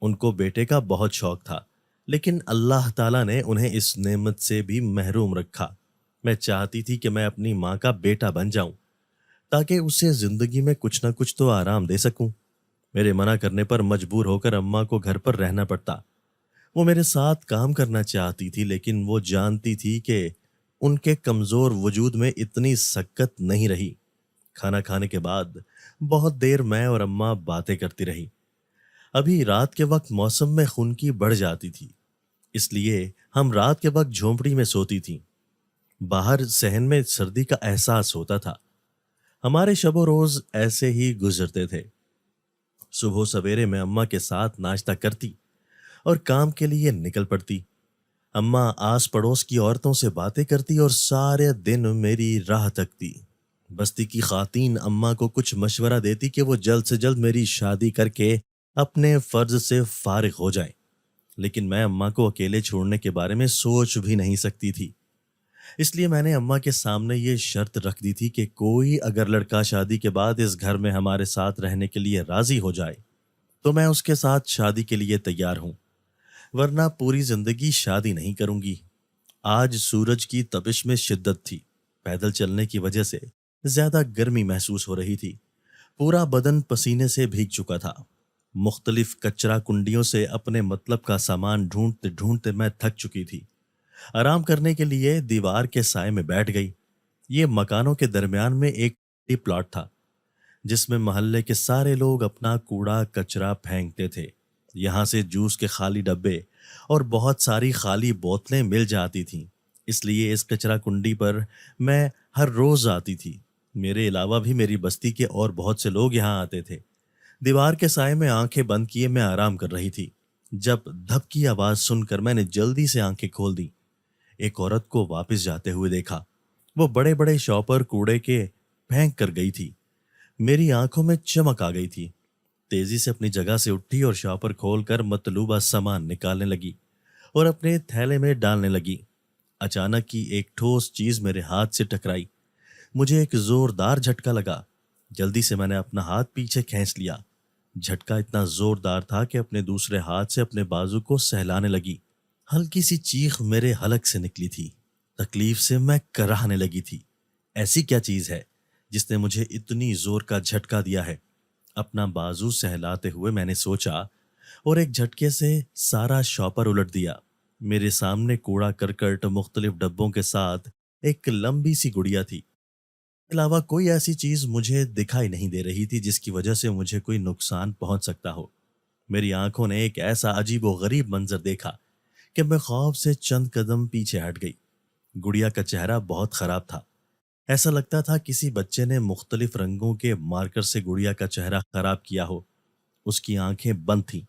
ان کو بیٹے کا بہت شوق تھا، لیکن اللہ تعالیٰ نے انہیں اس نعمت سے بھی محروم رکھا۔ میں چاہتی تھی کہ میں اپنی ماں کا بیٹا بن جاؤں تاکہ اسے زندگی میں کچھ نہ کچھ تو آرام دے سکوں۔ میرے منع کرنے پر مجبور ہو کر اماں کو گھر پر رہنا پڑتا۔ وہ میرے ساتھ کام کرنا چاہتی تھی، لیکن وہ جانتی تھی کہ ان کے کمزور وجود میں اتنی سکت نہیں رہی۔ کھانا کھانے کے بعد بہت دیر میں اور اماں باتیں کرتی رہی۔ ابھی رات کے وقت موسم میں خنکی بڑھ جاتی تھی، اس لیے ہم رات کے وقت جھونپڑی میں سوتی تھیں۔ باہر صحن میں سردی کا احساس ہوتا تھا۔ ہمارے شب و روز ایسے ہی گزرتے تھے۔ صبح سویرے میں اماں کے ساتھ ناشتہ کرتی اور کام کے لیے نکل پڑتی۔ اماں آس پڑوس کی عورتوں سے باتیں کرتی اور سارے دن میری راہ تکتی۔ بستی کی خواتین اماں کو کچھ مشورہ دیتی کہ وہ جلد سے جلد میری شادی کر کے اپنے فرض سے فارغ ہو جائیں، لیکن میں اماں کو اکیلے چھوڑنے کے بارے میں سوچ بھی نہیں سکتی تھی۔ اس لیے میں نے اماں کے سامنے یہ شرط رکھ دی تھی کہ کوئی اگر لڑکا شادی کے بعد اس گھر میں ہمارے ساتھ رہنے کے لیے راضی ہو جائے تو میں اس کے ساتھ شادی کے لیے تیار ہوں، ورنہ پوری زندگی شادی نہیں کروں گی۔ آج سورج کی تپش میں شدت تھی۔ پیدل چلنے کی وجہ سے زیادہ گرمی محسوس ہو رہی تھی۔ پورا بدن پسینے سے بھیگ چکا تھا۔ مختلف کچرا کنڈیوں سے اپنے مطلب کا سامان ڈھونڈتے ڈھونڈتے میں تھک چکی تھی۔ آرام کرنے کے لیے دیوار کے سائے میں بیٹھ گئی۔ یہ مکانوں کے درمیان میں ایک پلاٹ تھا جس میں محلے کے سارے لوگ اپنا کوڑا کچرا پھینکتے تھے۔ یہاں سے جوس کے خالی ڈبے اور بہت ساری خالی بوتلیں مل جاتی تھیں، اس لیے اس کچرا کنڈی پر میں ہر روز آتی تھی۔ میرے علاوہ بھی میری بستی کے اور بہت سے لوگ یہاں آتے تھے۔ دیوار کے سائے میں آنکھیں بند کیے میں آرام کر رہی تھی جب دھپ کی آواز سن کر میں نے جلدی سے آنکھیں کھول دی۔ ایک عورت کو واپس جاتے ہوئے دیکھا۔ وہ بڑے بڑے شاپر کوڑے کے پھینک کر گئی تھی۔ میری آنکھوں میں چمک آ گئی تھی۔ تیزی سے اپنی جگہ سے اٹھی اور شاپر کھول کر مطلوبہ سامان نکالنے لگی اور اپنے تھیلے میں ڈالنے لگی۔ اچانک ہی ایک ٹھوس چیز میرے ہاتھ سے ٹکرائی۔ مجھے ایک زوردار جھٹکا لگا۔ جلدی سے میں نے اپنا ہاتھ پیچھے کھینچ لیا۔ جھٹکا اتنا زوردار تھا کہ اپنے دوسرے ہاتھ سے اپنے بازو کو سہلانے لگی۔ ہلکی سی چیخ میرے حلق سے نکلی تھی۔ تکلیف سے میں کراہنے لگی تھی۔ ایسی کیا چیز ہے جس نے مجھے اتنی زور کا جھٹکا دیا ہے؟ اپنا بازو سہلاتے ہوئے میں نے سوچا اور ایک جھٹکے سے سارا شاپر الٹ دیا۔ میرے سامنے کوڑا کرکٹ مختلف ڈبوں کے ساتھ ایک لمبی سی گڑیا تھی۔ علاوہ کوئی ایسی چیز مجھے دکھائی نہیں دے رہی تھی جس کی وجہ سے مجھے کوئی نقصان پہنچ سکتا ہو۔ میری آنکھوں نے ایک ایسا عجیب و غریب منظر دیکھا کہ میں خوف سے چند قدم پیچھے ہٹ گئی۔ گڑیا کا چہرہ بہت خراب تھا۔ ایسا لگتا تھا کسی بچے نے مختلف رنگوں کے مارکر سے گڑیا کا چہرہ خراب کیا ہو۔ اس کی آنکھیں بند تھیں،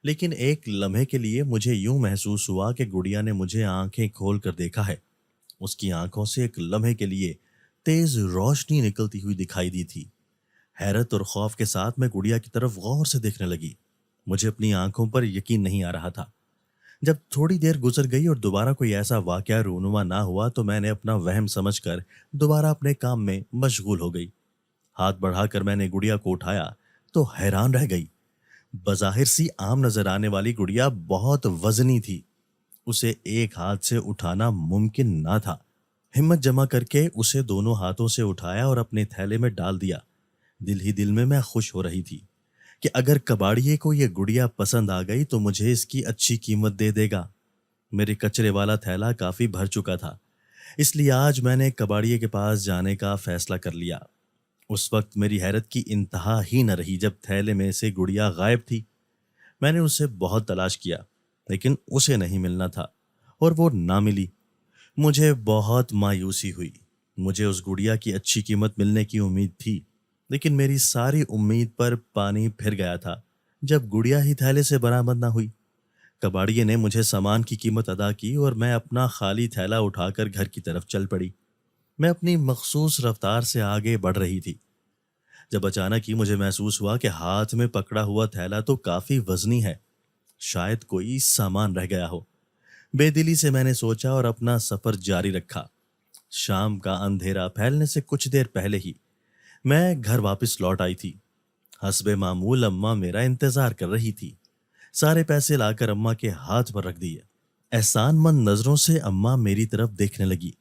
لیکن ایک لمحے کے لیے مجھے یوں محسوس ہوا کہ گڑیا نے مجھے آنکھیں کھول کر دیکھا ہے۔ اس کی آنکھوں سے ایک لمحے کے لیے تیز روشنی نکلتی ہوئی دکھائی دی تھی۔ حیرت اور خوف کے ساتھ میں گڑیا کی طرف غور سے دیکھنے لگی۔ مجھے اپنی آنکھوں پر یقین نہیں آ رہا تھا۔ جب تھوڑی دیر گزر گئی اور دوبارہ کوئی ایسا واقعہ رونما نہ ہوا تو میں نے اپنا وہم سمجھ کر دوبارہ اپنے کام میں مشغول ہو گئی۔ ہاتھ بڑھا کر میں نے گڑیا کو اٹھایا تو حیران رہ گئی۔ بظاہر سی عام نظر آنے والی گڑیا بہت وزنی تھی۔ اسے ایک ہاتھ سے اٹھانا ممکن نہ تھا۔ ہمت جمع کر کے اسے دونوں ہاتھوں سے اٹھایا اور اپنے تھیلے میں ڈال دیا۔ دل ہی دل میں خوش ہو رہی تھی کہ اگر کباڑیے کو یہ گڑیا پسند آ گئی تو مجھے اس کی اچھی قیمت دے دے گا۔ میرے کچرے والا تھیلا کافی بھر چکا تھا، اس لیے آج میں نے کباڑیے کے پاس جانے کا فیصلہ کر لیا۔ اس وقت میری حیرت کی انتہا ہی نہ رہی جب تھیلے میں سے گڑیا غائب تھی۔ میں نے اسے بہت تلاش کیا لیکن اسے نہیں ملنا تھا اور وہ نہ ملی۔ مجھے بہت مایوسی ہوئی۔ مجھے اس گڑیا کی اچھی قیمت ملنے کی امید تھی، لیکن میری ساری امید پر پانی پھر گیا تھا جب گڑیا ہی تھیلے سے برآمد نہ ہوئی۔ کباڑیے نے مجھے سامان کی قیمت ادا کی اور میں اپنا خالی تھیلا اٹھا کر گھر کی طرف چل پڑی۔ میں اپنی مخصوص رفتار سے آگے بڑھ رہی تھی جب اچانک ہی مجھے محسوس ہوا کہ ہاتھ میں پکڑا ہوا تھیلا تو کافی وزنی ہے، شاید کوئی سامان رہ گیا ہو۔ بے دلی سے میں نے سوچا اور اپنا سفر جاری رکھا۔ شام کا اندھیرا پھیلنے سے کچھ دیر پہلے ہی میں گھر واپس لوٹ آئی تھی۔ حسب معمول اماں میرا انتظار کر رہی تھی۔ سارے پیسے لا کر اماں کے ہاتھ پر رکھ دیے۔ احسان مند نظروں سے اماں میری طرف دیکھنے لگی۔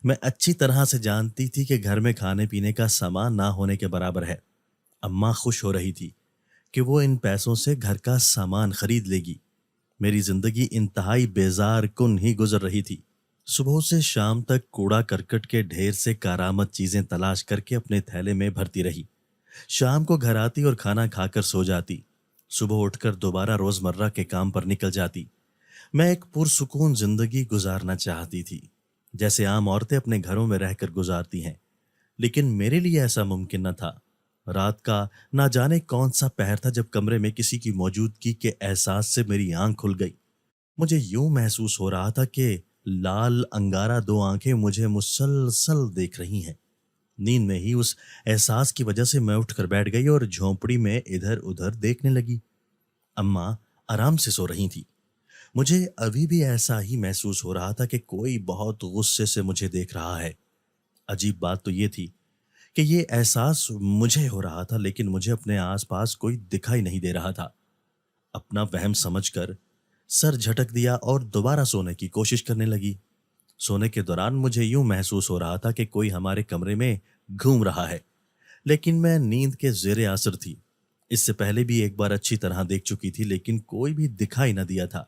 میں اچھی طرح سے جانتی تھی کہ گھر میں کھانے پینے کا سامان نہ ہونے کے برابر ہے۔ اماں خوش ہو رہی تھی کہ وہ ان پیسوں سے گھر کا سامان خرید لے گی۔ میری زندگی انتہائی بیزار کن ہی گزر رہی تھی۔ صبح سے شام تک کوڑا کرکٹ کے ڈھیر سے کارآمد چیزیں تلاش کر کے اپنے تھیلے میں بھرتی رہی۔ شام کو گھر آتی اور کھانا کھا کر سو جاتی۔ صبح اٹھ کر دوبارہ روزمرہ کے کام پر نکل جاتی۔ میں ایک پرسکون زندگی گزارنا چاہتی تھی، جیسے عام عورتیں اپنے گھروں میں رہ کر گزارتی ہیں، لیکن میرے لیے ایسا ممکن نہ تھا۔ رات کا نہ جانے کون سا پہر تھا جب کمرے میں کسی کی موجودگی کے احساس سے میری آنکھ کھل گئی۔ مجھے یوں محسوس ہو رہا تھا کہ لال انگارہ دو آنکھیں مجھے مسلسل دیکھ رہی ہیں۔ نیند میں ہی اس احساس کی وجہ سے میں اٹھ کر بیٹھ گئی اور جھونپڑی میں ادھر ادھر دیکھنے لگی۔ اماں آرام سے سو رہی تھی۔ مجھے ابھی بھی ایسا ہی محسوس ہو رہا تھا کہ کوئی بہت غصے سے مجھے دیکھ رہا ہے۔ عجیب بات تو یہ تھی کہ یہ احساس مجھے ہو رہا تھا، لیکن مجھے اپنے آس پاس کوئی دکھائی نہیں دے رہا تھا۔ اپنا وہم سمجھ کر سر جھٹک دیا اور دوبارہ سونے کی کوشش کرنے لگی۔ سونے کے دوران مجھے یوں محسوس ہو رہا تھا کہ کوئی ہمارے کمرے میں گھوم رہا ہے، لیکن میں نیند کے زیر اثر تھی۔ اس سے پہلے بھی ایک بار اچھی طرح دیکھ چکی تھی، لیکن کوئی بھی دکھائی نہ دیا تھا،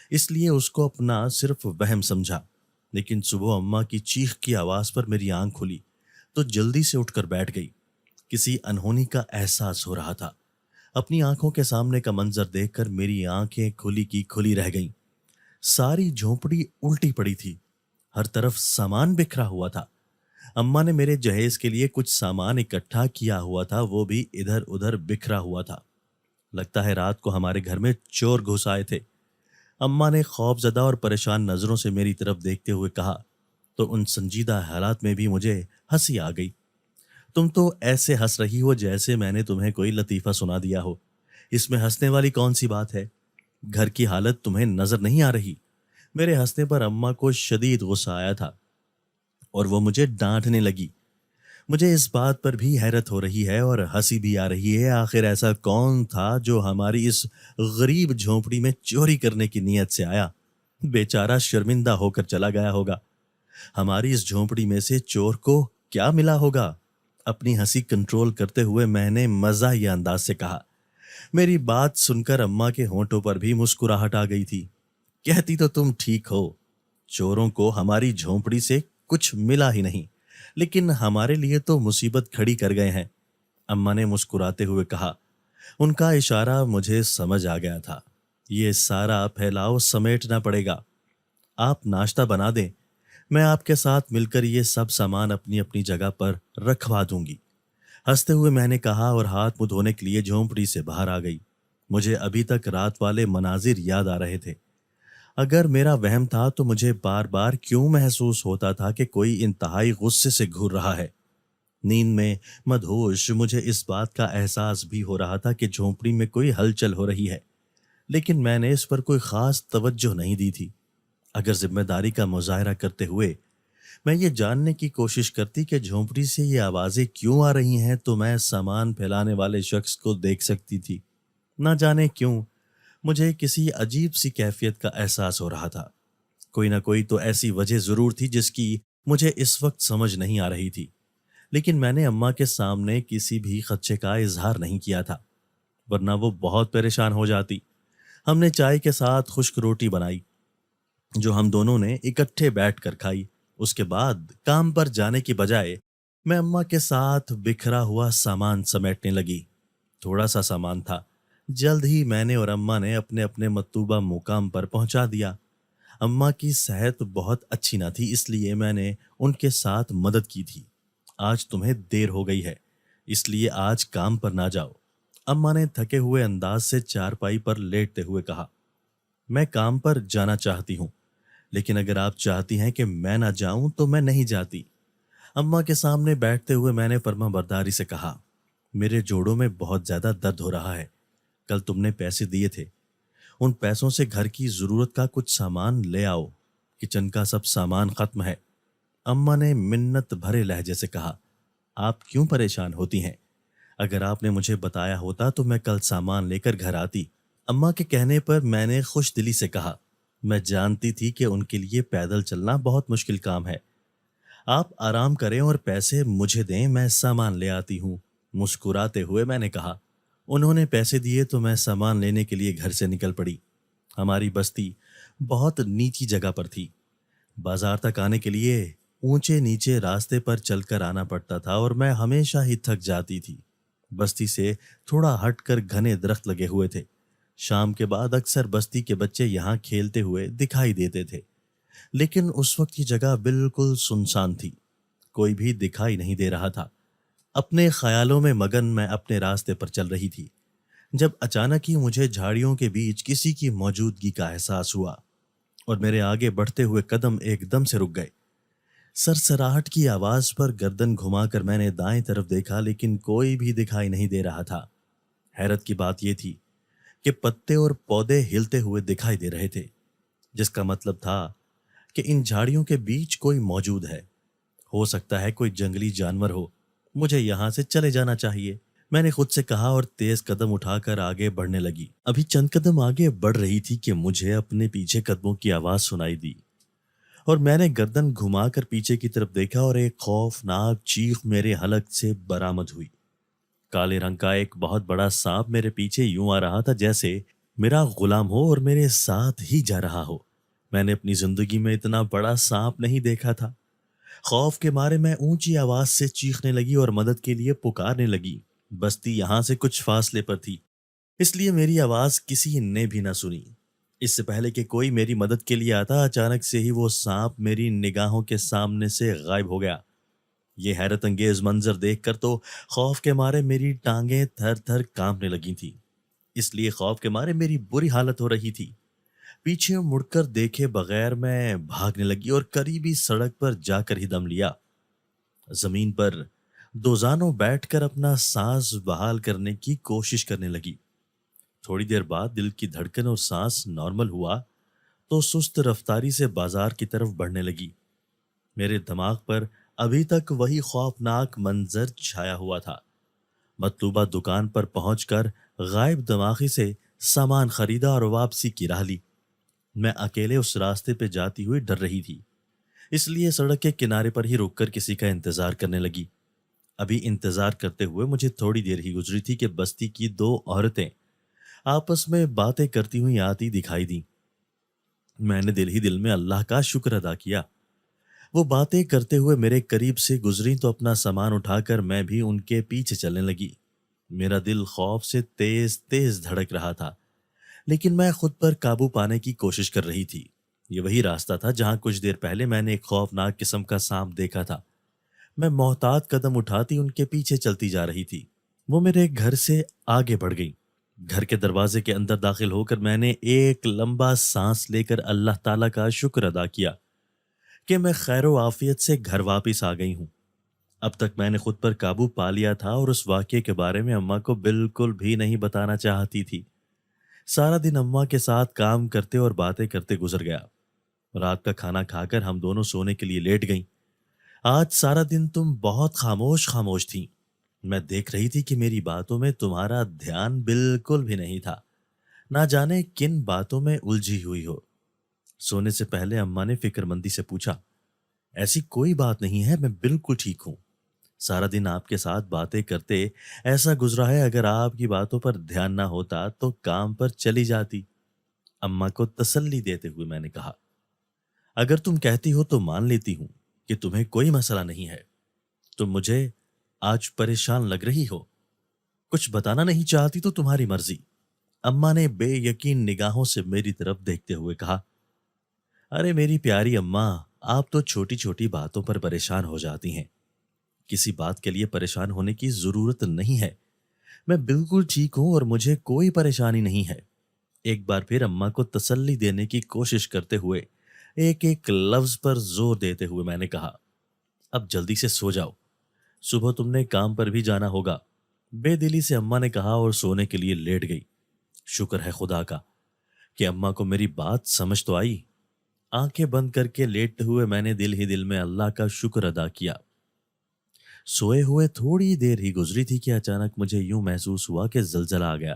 اس لیے اس کو اپنا صرف وہم سمجھا۔ لیکن صبح اماں کی چیخ کی آواز پر میری آنکھ کھلی تو جلدی سے اٹھ کر بیٹھ گئی۔ کسی انہونی کا احساس ہو رہا تھا۔ اپنی آنکھوں کے سامنے کا منظر دیکھ کر میری آنکھیں کھلی کی کھلی رہ گئیں۔ ساری جھونپڑی الٹی پڑی تھی، ہر طرف سامان بکھرا ہوا تھا۔ اماں نے میرے جہیز کے لیے کچھ سامان اکٹھا کیا ہوا تھا، وہ بھی ادھر ادھر بکھرا ہوا تھا۔ لگتا ہے رات کو ہمارے گھر میں چور گھس آئے تھے۔ اماں نے خوف زدہ اور پریشان نظروں سے میری طرف دیکھتے ہوئے کہا، تو ان سنجیدہ حالات میں بھی مجھے ہنسی آ گئی۔ تم تو ایسے ہنس رہی ہو جیسے میں نے تمہیں کوئی لطیفہ سنا دیا ہو۔ اس میں ہنسنے والی کون سی بات ہے؟ گھر کی حالت تمہیں نظر نہیں آ رہی؟ میرے ہنسنے پر اماں کو شدید غصہ آیا تھا اور وہ مجھے ڈانٹنے لگی۔ مجھے اس بات پر بھی حیرت ہو رہی ہے اور ہنسی بھی آ رہی ہے، آخر ایسا کون تھا جو ہماری اس غریب جھونپڑی میں چوری کرنے کی نیت سے آیا؟ بیچارہ شرمندہ ہو کر چلا گیا ہوگا۔ ہماری اس جھونپڑی میں سے چور کو کیا ملا ہوگا؟ اپنی ہنسی کنٹرول کرتے ہوئے میں نے مزاحیہ انداز سے کہا۔ میری بات سن کر اماں کے ہونٹوں پر بھی مسکراہٹ آ گئی تھی۔ کہتی تو تم ٹھیک ہو، چوروں کو ہماری جھونپڑی سے کچھ ملا ہی نہیں، لیکن ہمارے لیے تو مصیبت کھڑی کر گئے ہیں۔ اماں نے مسکراتے ہوئے کہا۔ ان کا اشارہ مجھے سمجھ آ گیا تھا۔ یہ سارا پھیلاؤ سمیٹنا پڑے گا۔ آپ ناشتہ بنا دیں، میں آپ کے ساتھ مل کر یہ سب سامان اپنی اپنی جگہ پر رکھوا دوں گی۔ ہنستے ہوئے میں نے کہا اور ہاتھ منہ دھونے کے لیے جھونپڑی سے باہر آ گئی۔ مجھے ابھی تک رات والے مناظر یاد آ رہے تھے۔ اگر میرا وہم تھا تو مجھے بار بار کیوں محسوس ہوتا تھا کہ کوئی انتہائی غصے سے گھور رہا ہے؟ نیند میں مدہوش مجھے اس بات کا احساس بھی ہو رہا تھا کہ جھونپڑی میں کوئی ہلچل ہو رہی ہے، لیکن میں نے اس پر کوئی خاص توجہ نہیں دی تھی۔ اگر ذمہ داری کا مظاہرہ کرتے ہوئے میں یہ جاننے کی کوشش کرتی کہ جھونپڑی سے یہ آوازیں کیوں آ رہی ہیں تو میں سامان پھیلانے والے شخص کو دیکھ سکتی تھی۔ نہ جانے کیوں مجھے کسی عجیب سی کیفیت کا احساس ہو رہا تھا۔ کوئی نہ کوئی تو ایسی وجہ ضرور تھی جس کی مجھے اس وقت سمجھ نہیں آ رہی تھی، لیکن میں نے اماں کے سامنے کسی بھی خدشے کا اظہار نہیں کیا تھا، ورنہ وہ بہت پریشان ہو جاتی۔ ہم نے چائے کے ساتھ خشک روٹی بنائی جو ہم دونوں نے اکٹھے بیٹھ کر کھائی۔ اس کے بعد کام پر جانے کی بجائے میں اماں کے ساتھ بکھرا ہوا سامان سمیٹنے لگی۔ تھوڑا سا سامان تھا، جلد ہی میں نے اور اماں نے اپنے اپنے مطلوبہ مقام پر پہنچا دیا۔ اماں کی صحت بہت اچھی نہ تھی، اس لیے میں نے ان کے ساتھ مدد کی تھی۔ آج تمہیں دیر ہو گئی ہے، اس لیے آج کام پر نہ جاؤ، اماں نے تھکے ہوئے انداز سے چارپائی پر لیٹتے ہوئے کہا۔ میں کام پر جانا چاہتی ہوں، لیکن اگر آپ چاہتی ہیں کہ میں نہ جاؤں تو میں نہیں جاتی۔ اماں کے سامنے بیٹھتے ہوئے میں نے فرما برداری سے کہا، میرے جوڑوں میں بہت زیادہ درد ہو رہا ہے۔ کل تم نے پیسے دیے تھے، ان پیسوں سے گھر کی ضرورت کا کچھ سامان لے آؤ، کچن کا سب سامان ختم ہے۔ اماں نے منت بھرے لہجے سے کہا، آپ کیوں پریشان ہوتی ہیں؟ اگر آپ نے مجھے بتایا ہوتا تو میں کل سامان لے کر گھر آتی۔ اماں کے کہنے پر میں نے خوش دلی سے کہا، میں جانتی تھی کہ ان کے لیے پیدل چلنا بہت مشکل کام ہے۔ آپ آرام کریں اور پیسے مجھے دیں، میں سامان لے آتی ہوں۔ مسکراتے ہوئے میں نے کہا۔ انہوں نے پیسے دیے تو میں سامان لینے کے لیے گھر سے نکل پڑی۔ ہماری بستی بہت نیچی جگہ پر تھی۔ بازار تک آنے کے لیے اونچے نیچے راستے پر چل کر آنا پڑتا تھا اور میں ہمیشہ ہی تھک جاتی تھی۔ بستی سے تھوڑا ہٹ کر گھنے درخت لگے ہوئے تھے۔ شام کے بعد اکثر بستی کے بچے یہاں کھیلتے ہوئے دکھائی دیتے تھے، لیکن اس وقت کی جگہ بالکل سنسان تھی۔ کوئی بھی دکھائی نہیں دے رہا تھا۔ اپنے خیالوں میں مگن میں اپنے راستے پر چل رہی تھی جب اچانک ہی مجھے جھاڑیوں کے بیچ کسی کی موجودگی کا احساس ہوا اور میرے آگے بڑھتے ہوئے قدم ایک دم سے رک گئے۔ سرسراہٹ کی آواز پر گردن گھما کر میں نے دائیں طرف دیکھا، لیکن کوئی بھی دکھائی نہیں دے رہا تھا۔ حیرت کی بات یہ تھی کہ پتے اور پودے ہلتے ہوئے دکھائی دے رہے تھے، جس کا مطلب تھا کہ ان جھاڑیوں کے بیچ کوئی موجود ہے۔ ہو سکتا ہے کوئی جنگلی جانور ہو۔ مجھے یہاں سے چلے جانا چاہیے، میں نے خود سے کہا اور تیز قدم اٹھا کر آگے بڑھنے لگی۔ ابھی چند قدم آگے بڑھ رہی تھی کہ مجھے اپنے پیچھے قدموں کی آواز سنائی دی اور میں نے گردن گھما کر پیچھے کی طرف دیکھا اور ایک خوفناک چیخ میرے حلق سے برآمد ہوئی۔ کالے رنگ کا ایک بہت بڑا سانپ میرے پیچھے یوں آ رہا تھا جیسے میرا غلام ہو اور میرے ساتھ ہی جا رہا ہو۔ میں نے اپنی زندگی میں اتنا بڑا سانپ نہیں دیکھا تھا۔ خوف کے مارے میں اونچی آواز سے چیخنے لگی اور مدد کے لیے پکارنے لگی۔ بستی یہاں سے کچھ فاصلے پر تھی، اس لیے میری آواز کسی نے بھی نہ سنی۔ اس سے پہلے کہ کوئی میری مدد کے لیے آتا، اچانک سے ہی وہ سانپ میری نگاہوں کے سامنے سے غائب ہو گیا۔ یہ حیرت انگیز منظر دیکھ کر تو خوف کے مارے میری ٹانگیں تھر تھر کانپنے لگی تھیں، اس لیے خوف کے مارے میری بری حالت ہو رہی تھی۔ پیچھے مڑ کر دیکھے بغیر میں بھاگنے لگی اور قریبی سڑک پر جا کر ہی دم لیا۔ زمین پر دوزانوں بیٹھ کر اپنا سانس بحال کرنے کی کوشش کرنے لگی۔ تھوڑی دیر بعد دل کی دھڑکن اور سانس نارمل ہوا تو سست رفتاری سے بازار کی طرف بڑھنے لگی۔ میرے دماغ پر ابھی تک وہی خوفناک منظر چھایا ہوا تھا۔ مطلوبہ دکان پر پہنچ کر غائب دماغی سے سامان خریدا اور واپسی کی راہ لی۔ میں اکیلے اس راستے پہ جاتی ہوئی ڈر رہی تھی، اس لیے سڑک کے کنارے پر ہی رک کر کسی کا انتظار کرنے لگی۔ ابھی انتظار کرتے ہوئے مجھے تھوڑی دیر ہی گزری تھی کہ بستی کی دو عورتیں آپس میں باتیں کرتی ہوئی آتی دکھائی دیں۔ میں نے دل ہی دل میں اللہ کا شکر ادا کیا۔ وہ باتیں کرتے ہوئے میرے قریب سے گزری تو اپنا سامان اٹھا کر میں بھی ان کے پیچھے چلنے لگی۔ میرا دل خوف سے تیز تیز دھڑک رہا تھا، لیکن میں خود پر قابو پانے کی کوشش کر رہی تھی۔ یہ وہی راستہ تھا جہاں کچھ دیر پہلے میں نے ایک خوفناک قسم کا سانپ دیکھا تھا۔ میں محتاط قدم اٹھاتی ان کے پیچھے چلتی جا رہی تھی۔ وہ میرے گھر سے آگے بڑھ گئی۔ گھر کے دروازے کے اندر داخل ہو کر میں نے ایک لمبا سانس لے کر اللہ تعالیٰ کا شکر ادا کیا کہ میں خیر و عافیت سے گھر واپس آ گئی ہوں۔ اب تک میں نے خود پر قابو پا لیا تھا اور اس واقعے کے بارے میں اماں کو بالکل بھی نہیں بتانا چاہتی تھی۔ سارا دن اماں کے ساتھ کام کرتے اور باتیں کرتے گزر گیا۔ رات کا کھانا کھا کر ہم دونوں سونے کے لیے لیٹ گئیں۔ آج سارا دن تم بہت خاموش خاموش تھیں۔ میں دیکھ رہی تھی کہ میری باتوں میں تمہارا دھیان بالکل بھی نہیں تھا، نہ جانے کن باتوں میں الجھی ہوئی ہو۔ سونے سے پہلے اماں نے فکر مندی سے پوچھا، ایسی کوئی بات نہیں ہے، میں بالکل ٹھیک ہوں۔ سارا دن آپ کے ساتھ باتیں کرتے ایسا گزرا ہے، اگر آپ کی باتوں پر دھیان نہ ہوتا تو کام پر چلی جاتی۔ اماں کو تسلی دیتے ہوئے میں نے کہا، اگر تم کہتی ہو تو مان لیتی ہوں کہ تمہیں کوئی مسئلہ نہیں ہے۔ تم مجھے آج پریشان لگ رہی ہو، کچھ بتانا نہیں چاہتی تو تمہاری مرضی۔ اماں نے بے یقین نگاہوں سے میری طرف دیکھتے ہوئے کہا، ارے میری پیاری اماں، آپ تو چھوٹی چھوٹی باتوں پر پریشان ہو جاتی ہیں۔ کسی بات کے لیے پریشان ہونے کی ضرورت نہیں ہے۔ میں بالکل ٹھیک ہوں اور مجھے کوئی پریشانی نہیں ہے۔ ایک بار پھر اماں کو تسلی دینے کی کوشش کرتے ہوئے ایک ایک لفظ پر زور دیتے ہوئے میں نے کہا، اب جلدی سے سو جاؤ، صبح تم نے کام پر بھی جانا ہوگا۔ بے دلی سے اماں نے کہا اور سونے کے لیے لیٹ گئی۔ شکر ہے خدا کا کہ اماں کو میری بات سمجھ تو آئی۔ آنکھیں بند کر کے لیٹتے ہوئے میں نے دل ہی دل میں اللہ کا شکر ادا کیا۔ سوئے ہوئے تھوڑی دیر ہی گزری تھی کہ اچانک مجھے یوں محسوس ہوا کہ زلزلہ آ گیا۔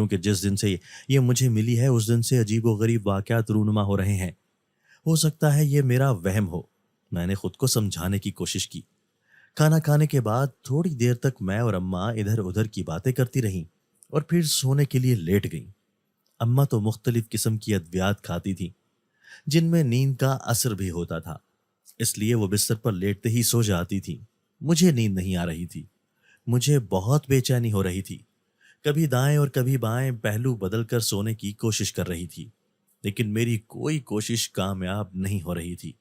کیونکہ جس دن سے یہ مجھے ملی ہے اس دن سے عجیب و غریب واقعات رونما ہو رہے ہیں۔ ہو سکتا ہے یہ میرا وہم ہو۔ میں نے خود کو سمجھانے کی کوشش کی۔ کھانا کھانے کے بعد تھوڑی دیر تک میں اور اماں ادھر ادھر کی باتیں کرتی رہیں اور پھر سونے کے لیے لیٹ گئیں۔ اماں تو مختلف قسم کی ادویات کھاتی تھیں جن میں نیند کا اثر بھی ہوتا تھا، اس لیے وہ بستر پر لیٹتے ہی سو جاتی تھیں۔ مجھے نیند نہیں آ رہی تھی، مجھے بہت بے چینی ہو رہی تھی۔ کبھی دائیں اور کبھی بائیں پہلو بدل کر سونے کی کوشش کر رہی تھی، لیکن میری کوئی کوشش کامیاب نہیں ہو رہی تھی۔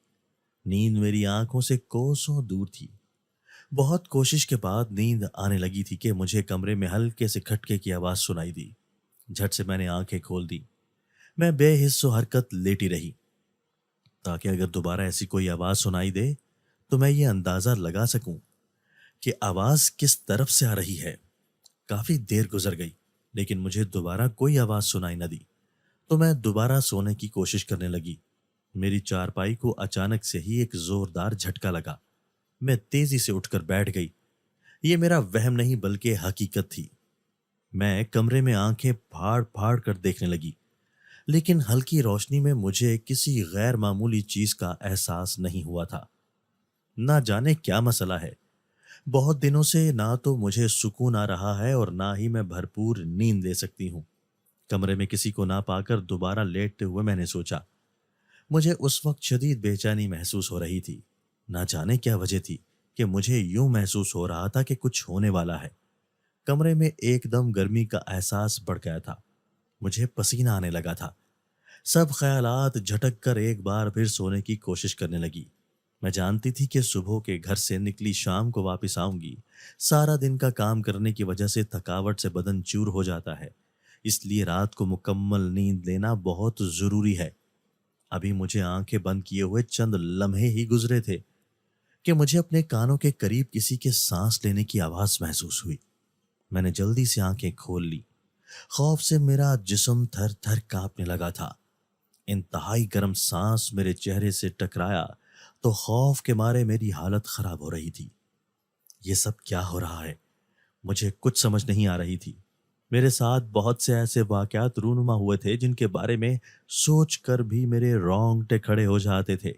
نیند میری آنکھوں سے کوسوں دور تھی۔ بہت کوشش کے بعد نیند آنے لگی تھی کہ مجھے کمرے میں ہلکے سے کھٹکے کی آواز سنائی دی۔ جھٹ سے میں نے آنکھیں کھول دی۔ میں بے حس و حرکت لیٹی رہی تاکہ اگر دوبارہ ایسی کوئی آواز سنائی دے تو میں یہ اندازہ لگا سکوں کہ آواز کس طرف سے آ رہی ہے۔ کافی دیر گزر گئی لیکن مجھے دوبارہ کوئی آواز سنائی نہ دی، تو میں دوبارہ سونے کی کوشش کرنے لگی۔ میری چارپائی کو اچانک سے ہی ایک زوردار جھٹکا لگا۔ میں تیزی سے اٹھ کر بیٹھ گئی۔ یہ میرا وہم نہیں بلکہ حقیقت تھی۔ میں کمرے میں آنکھیں پھاڑ پھاڑ کر دیکھنے لگی، لیکن ہلکی روشنی میں مجھے کسی غیر معمولی چیز کا احساس نہیں ہوا تھا۔ نہ جانے کیا مسئلہ ہے، بہت دنوں سے نہ تو مجھے سکون آ رہا ہے اور نہ ہی میں بھرپور نیند لے سکتی ہوں۔ کمرے میں کسی کو نہ پا کر دوبارہ لیٹتے ہوئے میں نے سوچا۔ مجھے اس وقت شدید بے چینی محسوس ہو رہی تھی۔ نہ جانے کیا وجہ تھی کہ مجھے یوں محسوس ہو رہا تھا کہ کچھ ہونے والا ہے۔ کمرے میں ایک دم گرمی کا احساس بڑھ گیا تھا۔ مجھے پسینہ آنے لگا تھا۔ سب خیالات جھٹک کر ایک بار پھر سونے کی کوشش کرنے لگی۔ میں جانتی تھی کہ صبح کے گھر سے نکلی شام کو واپس آؤں گی۔ سارا دن کا کام کرنے کی وجہ سے تھکاوٹ سے بدن چور ہو جاتا ہے، اس لیے رات کو مکمل نیند لینا بہت ضروری ہے۔ ابھی مجھے آنکھیں بند کیے ہوئے چند لمحے ہی گزرے تھے کہ مجھے اپنے کانوں کے قریب کسی کے سانس لینے کی آواز محسوس ہوئی۔ میں نے جلدی سے آنکھیں کھول لی۔ خوف سے میرا جسم تھر تھر کانپنے لگا تھا۔ انتہائی گرم سانس میرے چہرے سے ٹکرایا تو خوف کے مارے میری حالت خراب ہو رہی تھی۔ یہ سب کیا ہو رہا ہے؟ مجھے کچھ سمجھ نہیں آ رہی تھی۔ میرے ساتھ بہت سے ایسے واقعات رونما ہوئے تھے جن کے بارے میں سوچ کر بھی میرے رونگٹے کھڑے ہو جاتے تھے۔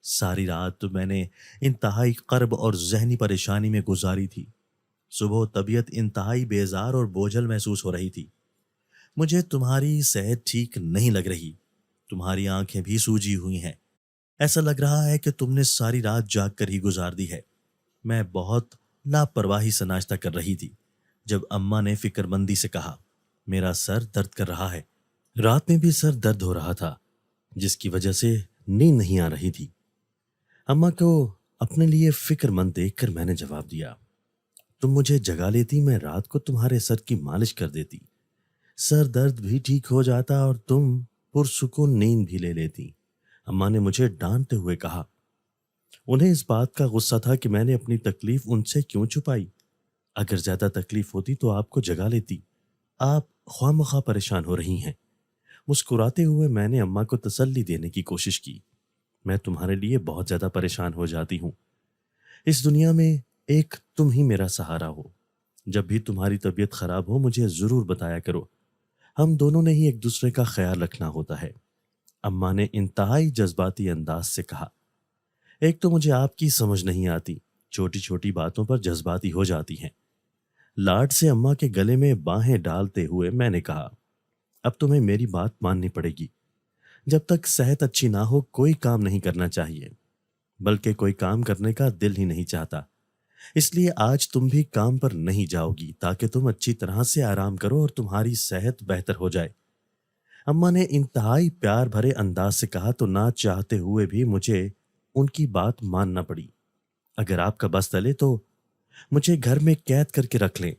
ساری رات میں نے انتہائی کرب اور ذہنی پریشانی میں گزاری تھی۔ صبح طبیعت انتہائی بیزار اور بوجھل محسوس ہو رہی تھی۔ مجھے تمہاری صحت ٹھیک نہیں لگ رہی، تمہاری آنکھیں بھی سوجی ہوئی ہیں، ایسا لگ رہا ہے کہ تم نے ساری رات جاگ کر ہی گزار دی ہے۔ میں بہت لاپرواہی سے ناشتہ کر رہی تھی جب اماں نے فکر مندی سے کہا، میرا سر درد کر رہا ہے۔ رات میں بھی سر درد ہو رہا تھا جس کی وجہ سے نیند نہیں آ رہی تھی۔ اماں کو اپنے لیے فکر مند دیکھ کر میں نے جواب دیا، تم مجھے جگا لیتی، میں رات کو تمہارے سر کی مالش کر دیتی، سر درد بھی ٹھیک ہو جاتا اور تم پرسکون نیند بھی لے لیتی۔ اماں نے مجھے ڈانٹتے ہوئے کہا۔ انہیں اس بات کا غصہ تھا کہ میں نے اپنی تکلیف ان سے کیوں چھپائی۔ اگر زیادہ تکلیف ہوتی تو آپ کو جگا لیتی، آپ خواہ مخواہ پریشان ہو رہی ہیں۔ مسکراتے ہوئے میں نے اماں کو تسلی دینے کی کوشش کی، میں تمہارے لیے بہت زیادہ پریشان ہو جاتی ہوں۔ اس دنیا میں ایک تم ہی میرا سہارا ہو۔ جب بھی تمہاری طبیعت خراب ہو مجھے ضرور بتایا کرو، ہم دونوں نے ہی ایک دوسرے کا خیال رکھنا ہوتا ہے۔ اماں نے انتہائی جذباتی انداز سے کہا۔ ایک تو مجھے آپ کی سمجھ نہیں آتی، چھوٹی چھوٹی باتوں پر جذباتی ہو جاتی ہیں۔ لاڈ سے اماں کے گلے میں باہیں ڈالتے ہوئے میں نے کہا، اب تمہیں میری بات ماننی پڑے گی۔ جب تک صحت اچھی نہ ہو کوئی کام نہیں کرنا چاہیے، بلکہ کوئی کام کرنے کا دل ہی نہیں چاہتا۔ اس لیے آج تم بھی کام پر نہیں جاؤ گی تاکہ تم اچھی طرح سے آرام کرو اور تمہاری صحت بہتر ہو جائے۔ اماں نے انتہائی پیار بھرے انداز سے کہا تو نہ چاہتے ہوئے بھی مجھے ان کی بات ماننا پڑی۔ اگر آپ کا بس چلے تو مجھے گھر میں قید کر کے رکھ لیں،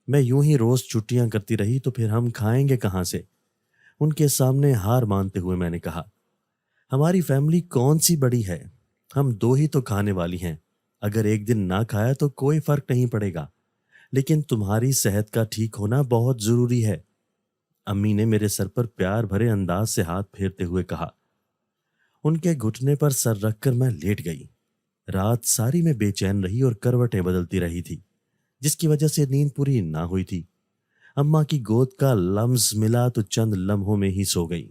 میں یوں ہی روز چھٹیاں کرتی رہی تو پھر ہم کھائیں گے کہاں سے؟ ان کے سامنے ہار مانتے ہوئے میں نے کہا، ہماری فیملی کون سی بڑی ہے، ہم دو ہی تو کھانے والی ہیں، اگر ایک دن نہ کھایا تو کوئی فرق نہیں پڑے گا، لیکن تمہاری صحت کا ٹھیک ہونا بہت ضروری ہے۔ امی نے میرے سر پر پیار بھرے انداز سے ہاتھ پھیرتے ہوئے کہا۔ ان کے گھٹنے پر سر رکھ کر میں لیٹ گئی۔ رات ساری میں بے چین رہی اور کروٹیں بدلتی رہی تھی، جس کی وجہ سے نیند پوری نہ ہوئی تھی۔ اماں کی گود کا لمس ملا تو چند لمحوں میں ہی سو گئی۔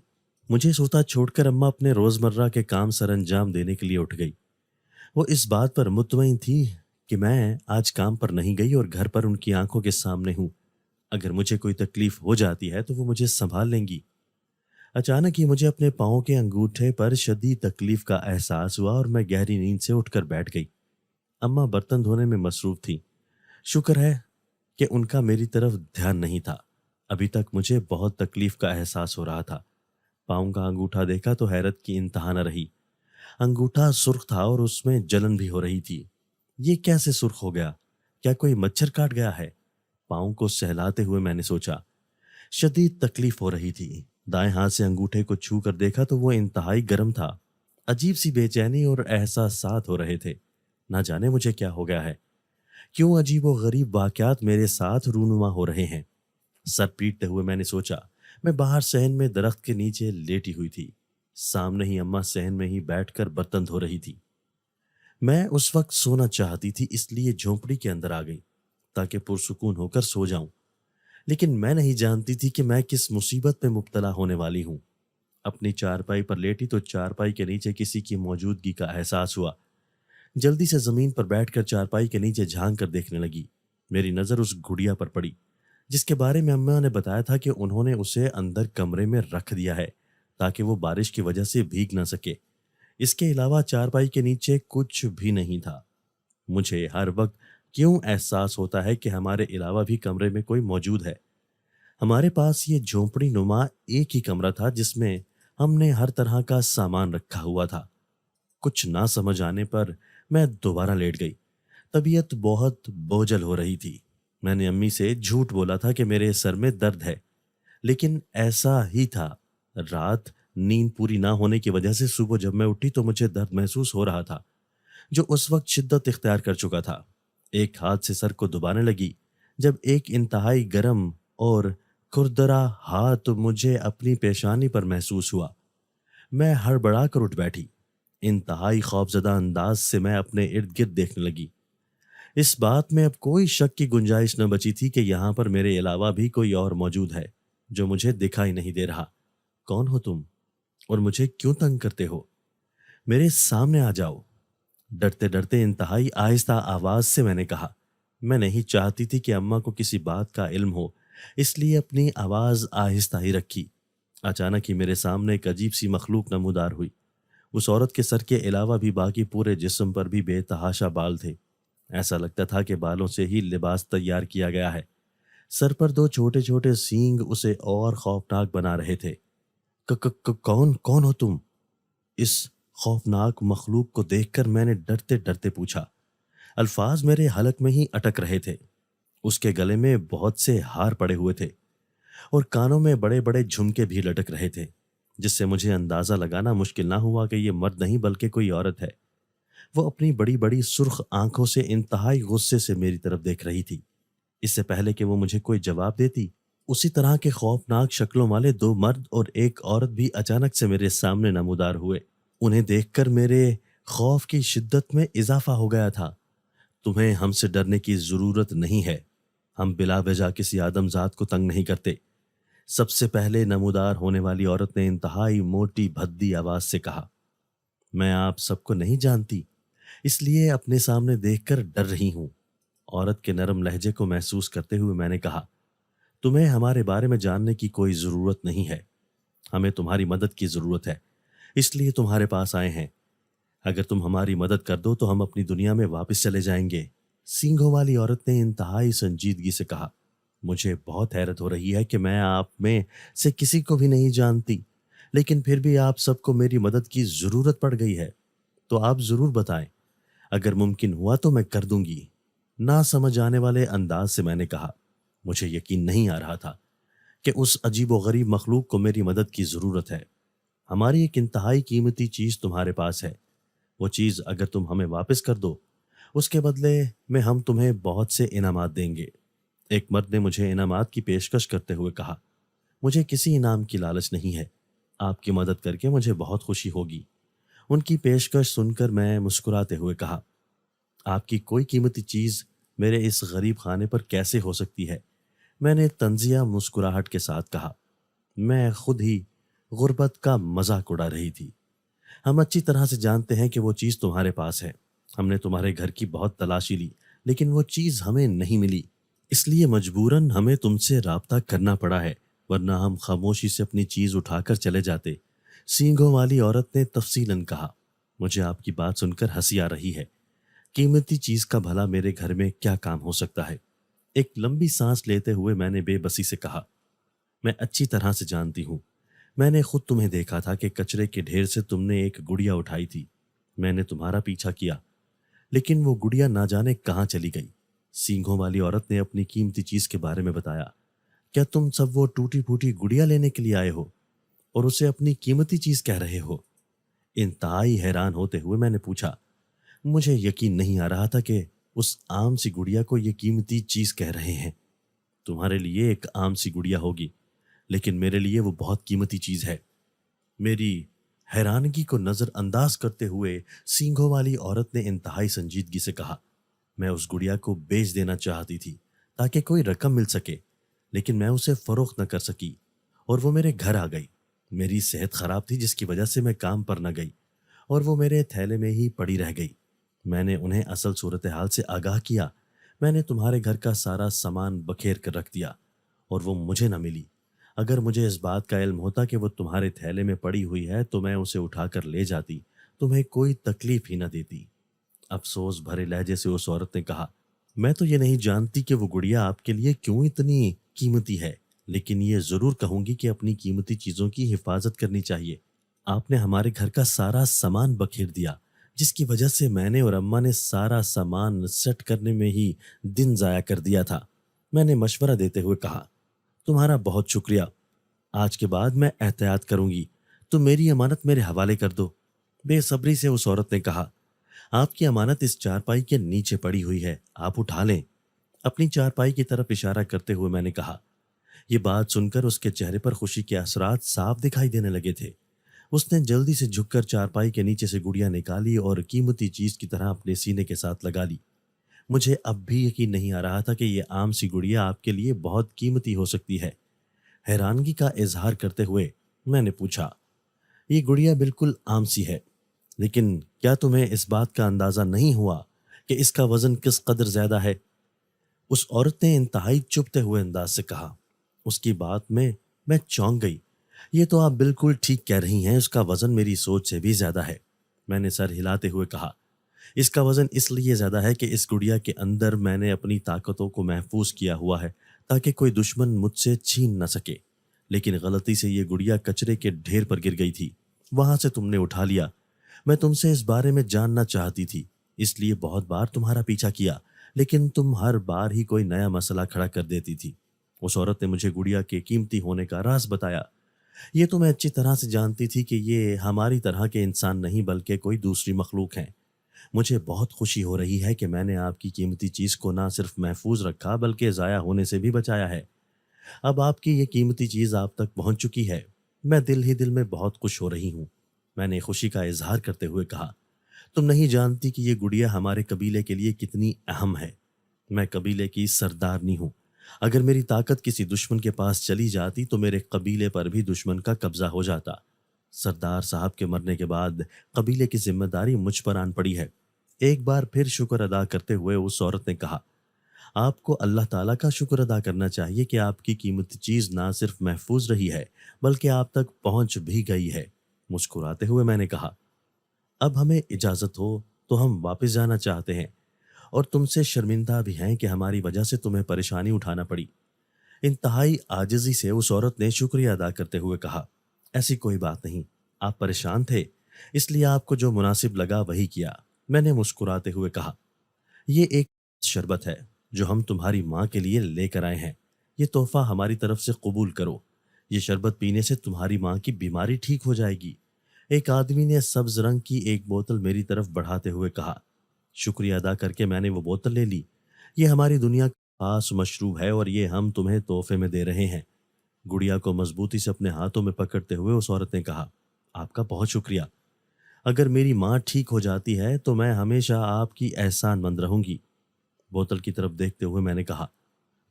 مجھے سوتا چھوڑ کر اماں اپنے روزمرہ کے کام سر انجام دینے کے لیے اٹھ گئی۔ وہ اس بات پر مطمئن تھی کہ میں آج کام پر نہیں گئی اور گھر پر ان کی آنکھوں کے سامنے ہوں۔ اگر مجھے کوئی تکلیف ہو جاتی ہے تو وہ مجھے سنبھال لیں گی۔ اچانک ہی مجھے اپنے پاؤں کے انگوٹھے پر شدید تکلیف کا احساس ہوا اور میں گہری نیند سے اٹھ کر بیٹھ گئی۔ اماں برتن دھونے میں مصروف تھیں۔ شکر ہے کہ ان کا میری طرف دھیان نہیں تھا۔ ابھی تک مجھے بہت تکلیف کا احساس ہو رہا تھا۔ پاؤں کا انگوٹھا دیکھا تو حیرت کی انتہا نہ رہی۔ انگوٹھا سرخ تھا اور اس میں جلن بھی ہو رہی تھی۔ یہ کیسے سرخ ہو گیا؟ کیا کوئی مچھر کاٹ گیا ہے؟ پاؤں کو سہلاتے ہوئے میں نے سوچا۔ شدید تکلیف ہو رہی تھی۔ دائیں ہاتھ سے انگوٹھے کو چھو کر دیکھا تو وہ انتہائی گرم تھا۔ عجیب سی بے چینی اور احساسات ہو رہے تھے۔ نہ جانے مجھے کیا ہو گیا ہے، کیوں عجیب و غریب واقعات میرے ساتھ رونما ہو رہے ہیں۔ سر پیٹتے ہوئے میں نے سوچا۔ میں باہر صحن میں درخت کے نیچے لیٹی ہوئی تھی۔ سامنے ہی اماں صحن میں ہی بیٹھ کر برتن دھو رہی تھی۔ میں اس وقت سونا چاہتی تھی، اس لیے جھونپڑی کے اندر آ گئی تاکہ پرسکون ہو کر سو جاؤں۔ لیکن میں نہیں جانتی تھی کہ میں کس مصیبت میں مبتلا ہونے والی ہوں۔ اپنی چارپائی پر لیٹی تو چارپائی کے نیچے کسی کی موجودگی کا احساس ہوا۔ جلدی سے زمین پر بیٹھ کر چارپائی کے نیچے جھانک کر دیکھنے لگی۔ میری نظر اس گڑیا پر پڑی جس کے بارے میں اماں نے بتایا تھا کہ انہوں نے اسے اندر کمرے میں رکھ دیا ہے تاکہ وہ بارش کی وجہ سے بھیگ نہ سکے۔ اس کے علاوہ چارپائی کے نیچے کچھ بھی نہیں تھا۔ مجھے ہر وقت کیوں احساس ہوتا ہے کہ ہمارے علاوہ بھی کمرے میں کوئی موجود ہے۔ ہمارے پاس یہ جھونپڑی نما ایک ہی کمرہ تھا جس میں ہم نے ہر طرح کا سامان رکھا ہوا تھا۔ کچھ نہ سمجھ آنے پر میں دوبارہ لیٹ گئی۔ طبیعت بہت بوجھل ہو رہی تھی۔ میں نے امی سے جھوٹ بولا تھا کہ میرے سر میں درد ہے، لیکن ایسا ہی تھا۔ رات نیند پوری نہ ہونے کی وجہ سے صبح جب میں اٹھی تو مجھے درد محسوس ہو رہا تھا جو اس وقت شدت اختیار کر چکا تھا۔ ایک ہاتھ سے سر کو دبانے لگی جب ایک انتہائی گرم اور کھردرا ہاتھ مجھے اپنی پیشانی پر محسوس ہوا۔ میں ہڑبڑا کر اٹھ بیٹھی۔ انتہائی خوفزدہ انداز سے میں اپنے ارد گرد دیکھنے لگی۔ اس بات میں اب کوئی شک کی گنجائش نہ بچی تھی کہ یہاں پر میرے علاوہ بھی کوئی اور موجود ہے جو مجھے دکھائی نہیں دے رہا۔ کون ہو تم اور مجھے کیوں تنگ کرتے ہو؟ میرے سامنے آ جاؤ، ڈرتے ڈرتے انتہائی آہستہ آواز سے میں نے کہا۔ میں نہیں چاہتی تھی کہ اماں کو کسی بات کا علم ہو، اس لیے اپنی آواز آہستہ ہی رکھی۔ اچانک ہی میرے سامنے ایک عجیب سی مخلوق نمودار ہوئی۔ اس عورت کے سر کے علاوہ بھی باقی پورے جسم پر بھی بے تحاشا بال تھے۔ ایسا لگتا تھا کہ بالوں سے ہی لباس تیار کیا گیا ہے۔ سر پر دو چھوٹے چھوٹے سینگ اسے اور خوفناک بنا رہے تھے۔ کون ہو تم؟ اس خوفناک مخلوق کو دیکھ کر میں نے ڈرتے ڈرتے پوچھا۔ الفاظ میرے حلق میں ہی اٹک رہے تھے۔ اس کے گلے میں بہت سے ہار پڑے ہوئے تھے اور کانوں میں بڑے بڑے جھمکے بھی لٹک رہے تھے، جس سے مجھے اندازہ لگانا مشکل نہ ہوا کہ یہ مرد نہیں بلکہ کوئی عورت ہے۔ وہ اپنی بڑی بڑی سرخ آنکھوں سے انتہائی غصے سے میری طرف دیکھ رہی تھی۔ اس سے پہلے کہ وہ مجھے کوئی جواب دیتی، اسی طرح کے خوفناک شکلوں والے دو مرد اور ایک عورت بھی اچانک سے میرے سامنے نمودار ہوئے۔ انہیں دیکھ کر میرے خوف کی شدت میں اضافہ ہو گیا تھا۔ تمہیں ہم سے ڈرنے کی ضرورت نہیں ہے۔ ہم بلا وجہ کسی آدم ذات کو تنگ نہیں کرتے، سب سے پہلے نمودار ہونے والی عورت نے انتہائی موٹی بھدی آواز سے کہا۔ میں آپ سب کو نہیں جانتی، اس لیے اپنے سامنے دیکھ کر ڈر رہی ہوں۔ عورت کے نرم لہجے کو محسوس کرتے ہوئے میں نے کہا، تمہیں ہمارے بارے میں جاننے کی کوئی ضرورت نہیں ہے۔ ہمیں تمہاری مدد کی ضرورت ہے، اس لیے تمہارے پاس آئے ہیں۔ اگر تم ہماری مدد کر دو تو ہم اپنی دنیا میں واپس چلے جائیں گے۔ سینگھوں والی عورت نے انتہائی سنجیدگی سے کہا۔ مجھے بہت حیرت ہو رہی ہے کہ میں آپ میں سے کسی کو بھی نہیں جانتی، لیکن پھر بھی آپ سب کو میری مدد کی ضرورت پڑ گئی ہے، تو آپ ضرور بتائیں۔ اگر ممکن ہوا تو میں کر دوں گی۔ نہ سمجھ آنے والے انداز سے میں نے کہا۔ مجھے یقین نہیں آ رہا تھا کہ اس عجیب و غریب مخلوق کو میری مدد کی ضرورت ہے۔ ہماری ایک انتہائی قیمتی چیز تمہارے پاس ہے۔ وہ چیز اگر تم ہمیں واپس کر دو، اس کے بدلے میں ہم تمہیں بہت سے انعامات دیں گے۔ ایک مرد نے مجھے انعامات کی پیشکش کرتے ہوئے کہا۔ مجھے کسی انعام کی لالچ نہیں ہے، آپ کی مدد کر کے مجھے بہت خوشی ہوگی۔ ان کی پیشکش سن کر میں مسکراتے ہوئے کہا، آپ کی کوئی قیمتی چیز میرے اس غریب خانے پر کیسے ہو سکتی ہے؟ میں نے طنزیہ مسکراہٹ کے ساتھ کہا۔ میں خود ہی غربت کا مذاق اڑا رہی تھی۔ ہم اچھی طرح سے جانتے ہیں کہ وہ چیز تمہارے پاس ہے۔ ہم نے تمہارے گھر کی بہت تلاشی لی لیکن وہ چیز ہمیں نہیں ملی، اس لیے مجبوراً ہمیں تم سے رابطہ کرنا پڑا ہے، ورنہ ہم خاموشی سے اپنی چیز اٹھا کر چلے جاتے۔ سینگوں والی عورت نے تفصیلاً کہا۔ مجھے آپ کی بات سن کر ہنسی آ رہی ہے۔ قیمتی چیز کا بھلا میرے گھر میں کیا کام ہو سکتا ہے؟ ایک لمبی سانس لیتے ہوئے میں نے بے بسی سے کہا، میں اچھی طرح سے جانتی ہوں۔ میں نے خود تمہیں دیکھا تھا کہ کچرے کے ڈھیر سے تم نے ایک گڑیا اٹھائی تھی۔ میں نے تمہارا پیچھا کیا لیکن وہ گڑیا نہ جانے کہاں چلی گئی۔ سینگوں والی عورت نے اپنی قیمتی چیز کے بارے میں بتایا۔ کیا تم سب وہ ٹوٹی پھوٹی گڑیا لینے کے لیے آئے ہو اور اسے اپنی قیمتی چیز کہہ رہے ہو؟ انتہائی حیران ہوتے ہوئے میں نے پوچھا۔ مجھے یقین نہیں آ رہا تھا کہ اس عام سی گڑیا کو یہ قیمتی چیز کہہ رہے ہیں۔ تمہارے لیے ایک عام سی گڑیا ہوگی لیکن میرے لیے وہ بہت قیمتی چیز ہے۔ میری حیرانگی کو نظر انداز کرتے ہوئے سینگوں والی عورت نے انتہائی سنجیدگی سے کہا، میں اس گڑیا کو بیچ دینا چاہتی تھی تاکہ کوئی رقم مل سکے، لیکن میں اسے فروخت نہ کر سکی اور وہ میرے گھر آ گئی۔ میری صحت خراب تھی جس کی وجہ سے میں کام پر نہ گئی اور وہ میرے تھیلے میں ہی پڑی رہ گئی۔ میں نے انہیں اصل صورتحال سے آگاہ کیا۔ میں نے تمہارے گھر کا سارا سامان بکھیر کر رکھ دیا اور وہ مجھے نہ ملی۔ اگر مجھے اس بات کا علم ہوتا کہ وہ تمہارے تھیلے میں پڑی ہوئی ہے تو میں اسے اٹھا کر لے جاتی، تمہیں کوئی تکلیف ہی نہ دیتی۔ افسوس بھرے لہجے سے اس عورت نے کہا، میں تو یہ نہیں جانتی کہ وہ گڑیا آپ کے لیے کیوں اتنی قیمتی ہے، لیکن یہ ضرور کہوں گی کہ اپنی قیمتی چیزوں کی حفاظت کرنی چاہیے۔ آپ نے ہمارے گھر کا سارا سامان بکھیر دیا جس کی وجہ سے میں نے اور اماں نے سارا سامان سیٹ کرنے میں ہی دن ضائع کر دیا تھا۔ میں نے مشورہ دیتے ہوئے کہا، تمہارا بہت شکریہ، آج کے بعد میں احتیاط کروں گی، تم میری امانت میرے حوالے کر دو۔ بے صبری سے اس عورت نے کہا، آپ کی امانت اس چارپائی کے نیچے پڑی ہوئی ہے، آپ اٹھا لیں۔ اپنی چارپائی کی طرف اشارہ کرتے ہوئے میں نے کہا۔ یہ بات سن کر اس کے چہرے پر خوشی کے اثرات صاف دکھائی دینے لگے تھے۔ اس نے جلدی سے جھک کر چارپائی کے نیچے سے گڑیا نکالی اور قیمتی چیز کی طرح اپنے سینے کے ساتھ لگا لی۔ مجھے اب بھی یقین نہیں آ رہا تھا کہ یہ عام سی گڑیا آپ کے لیے بہت قیمتی ہو سکتی ہے۔ حیرانگی کا اظہار کرتے ہوئے میں نے پوچھا، یہ گڑیا بالکل عام سی ہے، لیکن کیا تمہیں اس بات کا اندازہ نہیں ہوا کہ اس کا وزن کس قدر زیادہ ہے؟ اس عورت نے انتہائی چبھتے ہوئے انداز سے کہا۔ اس کی بات میں چونک گئی۔ یہ تو آپ بالکل ٹھیک کہہ رہی ہیں، اس کا وزن میری سوچ سے بھی زیادہ ہے۔ میں نے سر ہلاتے ہوئے کہا، اس کا وزن اس لیے زیادہ ہے کہ اس گڑیا کے اندر میں نے اپنی طاقتوں کو محفوظ کیا ہوا ہے تاکہ کوئی دشمن مجھ سے چھین نہ سکے، لیکن غلطی سے یہ گڑیا کچرے کے ڈھیر پر گر گئی تھی، وہاں سے تم نے اٹھا لیا۔ میں تم سے اس بارے میں جاننا چاہتی تھی، اس لیے بہت بار تمہارا پیچھا کیا، لیکن تم ہر بار ہی کوئی نیا مسئلہ کھڑا کر دیتی تھی۔ اس عورت نے مجھے گڑیا کے قیمتی ہونے کا راز بتایا۔ یہ تو میں اچھی طرح سے جانتی تھی کہ یہ ہماری طرح کے انسان نہیں بلکہ کوئی دوسری مخلوق ہیں۔ مجھے بہت خوشی ہو رہی ہے کہ میں نے آپ کی قیمتی چیز کو نہ صرف محفوظ رکھا بلکہ ضائع ہونے سے بھی بچایا ہے۔ اب آپ کی یہ قیمتی چیز آپ تک پہنچ چکی ہے، میں دل ہی دل میں بہت خوش ہو رہی ہوں۔ میں نے خوشی کا اظہار کرتے ہوئے کہا، تم نہیں جانتی کہ یہ گڑیا ہمارے قبیلے کے لیے کتنی اہم ہے۔ میں قبیلے کی سردارنی ہوں۔ اگر میری طاقت کسی دشمن کے پاس چلی جاتی تو میرے قبیلے پر بھی دشمن کا قبضہ ہو جاتا۔ سردار صاحب کے مرنے کے بعد قبیلے کی ذمہ داری مجھ پر آن پڑی ہے۔ ایک بار پھر شکر ادا کرتے ہوئے اس عورت نے کہا، آپ کو اللہ تعالیٰ کا شکر ادا کرنا چاہیے کہ آپ کی قیمتی چیز نہ صرف محفوظ رہی ہے بلکہ آپ تک پہنچ بھی گئی ہے۔ مسکراتے ہوئے میں نے کہا، اب ہمیں اجازت ہو تو ہم واپس جانا چاہتے ہیں اور تم سے شرمندہ بھی ہیں کہ ہماری وجہ سے تمہیں پریشانی اٹھانا پڑی۔ انتہائی عاجزی سے اس عورت نے شکریہ ادا کرتے ہوئے کہا، ایسی کوئی بات نہیں، آپ پریشان تھے اس لیے آپ کو جو مناسب لگا وہی کیا۔ میں نے مسکراتے ہوئے کہا، یہ ایک شربت ہے جو ہم تمہاری ماں کے لیے لے کر آئے ہیں، یہ تحفہ ہماری طرف سے قبول کرو، یہ شربت پینے سے تمہاری ماں کی بیماری ٹھیک ہو جائے گی۔ ایک آدمی نے سبز رنگ کی ایک بوتل میری طرف بڑھاتے ہوئے کہا۔ شکریہ ادا کر کے میں نے وہ بوتل لے لی۔ یہ ہماری دنیا کا خاص مشروب ہے اور یہ ہم تمہیں تحفے میں دے رہے ہیں۔ گڑیا کو مضبوطی سے اپنے ہاتھوں میں پکڑتے ہوئے اس عورت نے کہا، آپ کا بہت شکریہ۔ اگر میری ماں ٹھیک ہو جاتی ہے تو میں ہمیشہ آپ کی احسان مند رہوں گی۔ بوتل کی طرف دیکھتے ہوئے میں نے کہا،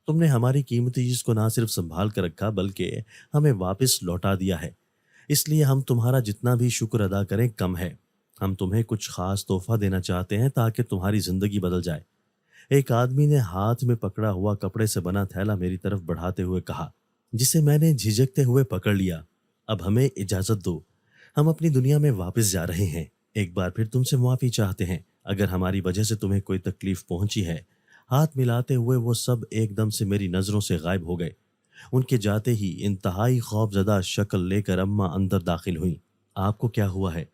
تم نے ہماری قیمتی چیز کو نہ صرف سنبھال کر رکھا بلکہ ہمیں واپس لوٹا دیا ہے، اس لیے ہم تمہارا جتنا بھی شکر ادا کریں کم ہے۔ ہم تمہیں کچھ خاص تحفہ دینا چاہتے ہیں تاکہ تمہاری زندگی بدل جائے۔ ایک آدمی نے ہاتھ میں پکڑا ہوا کپڑے سے بنا تھیلا میری طرف بڑھاتے ہوئے کہا، جسے میں نے جھجکتے ہوئے پکڑ لیا۔ اب ہمیں اجازت دو، ہم اپنی دنیا میں واپس جا رہے ہیں۔ ایک بار پھر تم سے معافی چاہتے ہیں اگر ہماری وجہ سے تمہیں کوئی تکلیف پہنچی ہے۔ ہاتھ ملاتے ہوئے وہ سب ایک دم سے میری نظروں سے غائب ہو گئے۔ ان کے جاتے ہی انتہائی خوف زدہ شکل لے کر اماں اندر داخل ہوئیں۔ آپ کو کیا ہوا ہے؟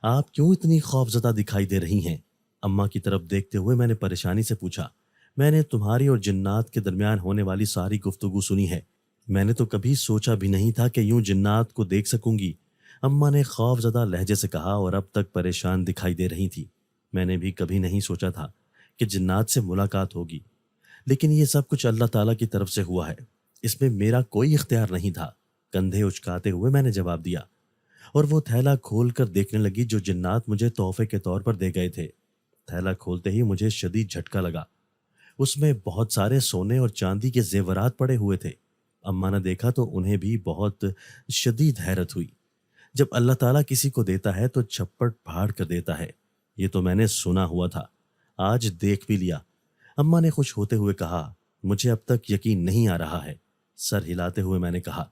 آپ کیوں اتنی خوف زدہ دکھائی دے رہی ہیں؟ اماں کی طرف دیکھتے ہوئے میں نے پریشانی سے پوچھا۔ میں نے تمہاری اور جنات کے درمیان ہونے والی ساری گفتگو سنی ہے۔ میں نے تو کبھی سوچا بھی نہیں تھا کہ یوں جنات کو دیکھ سکوں گی، اماں نے خوف زدہ لہجے سے کہا اور اب تک پریشان دکھائی دے رہی تھی۔ میں نے بھی کبھی نہیں سوچا تھا کہ جنات سے ملاقات ہوگی، لیکن یہ سب کچھ اللہ تعالیٰ کی طرف سے ہوا ہے، اس میں میرا کوئی اختیار نہیں تھا۔ کندھے اچکاتے ہوئے میں نے جواب دیا اور وہ تھیلا کھول کر دیکھنے لگی جو جنات مجھے تحفے کے طور پر دے گئے تھے۔ تھیلا کھولتے ہی مجھے شدید جھٹکا لگا۔ اس میں بہت سارے سونے اور چاندی کے زیورات پڑے ہوئے تھے۔ اماں نے دیکھا تو انہیں بھی بہت شدید حیرت ہوئی۔ جب اللہ تعالیٰ کسی کو دیتا ہے تو چھپڑ پھاڑ کر دیتا ہے، یہ تو میں نے سنا ہوا تھا، آج دیکھ بھی لیا۔ اماں نے خوش ہوتے ہوئے کہا، مجھے اب تک یقین نہیں آ رہا ہے۔ سر ہلاتے ہوئے میں نے کہا،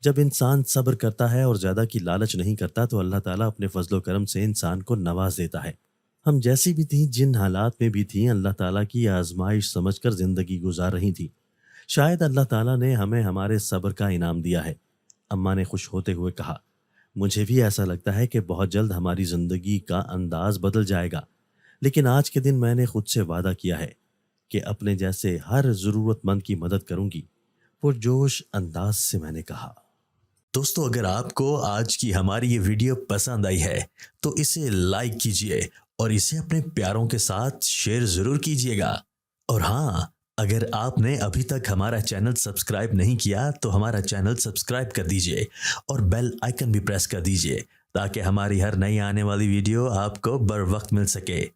جب انسان صبر کرتا ہے اور زیادہ کی لالچ نہیں کرتا تو اللہ تعالیٰ اپنے فضل و کرم سے انسان کو نواز دیتا ہے۔ ہم جیسی بھی تھیں، جن حالات میں بھی تھیں، اللہ تعالیٰ کی آزمائش سمجھ کر زندگی گزار رہی تھیں۔ شاید اللہ تعالیٰ نے ہمیں ہمارے صبر کا انعام دیا ہے۔ اماں نے خوش ہوتے ہوئے کہا، مجھے بھی ایسا لگتا ہے کہ بہت جلد ہماری زندگی کا انداز بدل جائے گا، لیکن آج کے دن میں نے خود سے وعدہ کیا ہے کہ اپنے جیسے ہر ضرورت مند کی مدد کروں گی، پرجوش انداز سے میں نے کہا۔ دوستو، اگر آپ کو آج کی ہماری یہ ویڈیو پسند آئی ہے تو اسے لائک کیجئے اور اسے اپنے پیاروں کے ساتھ شیئر ضرور کیجئے گا۔ اور ہاں، اگر آپ نے ابھی تک ہمارا چینل سبسکرائب نہیں کیا تو ہمارا چینل سبسکرائب کر دیجئے اور بیل آئیکن بھی پریس کر دیجئے تاکہ ہماری ہر نئی آنے والی ویڈیو آپ کو بر وقت مل سکے۔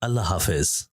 اللہ حافظ۔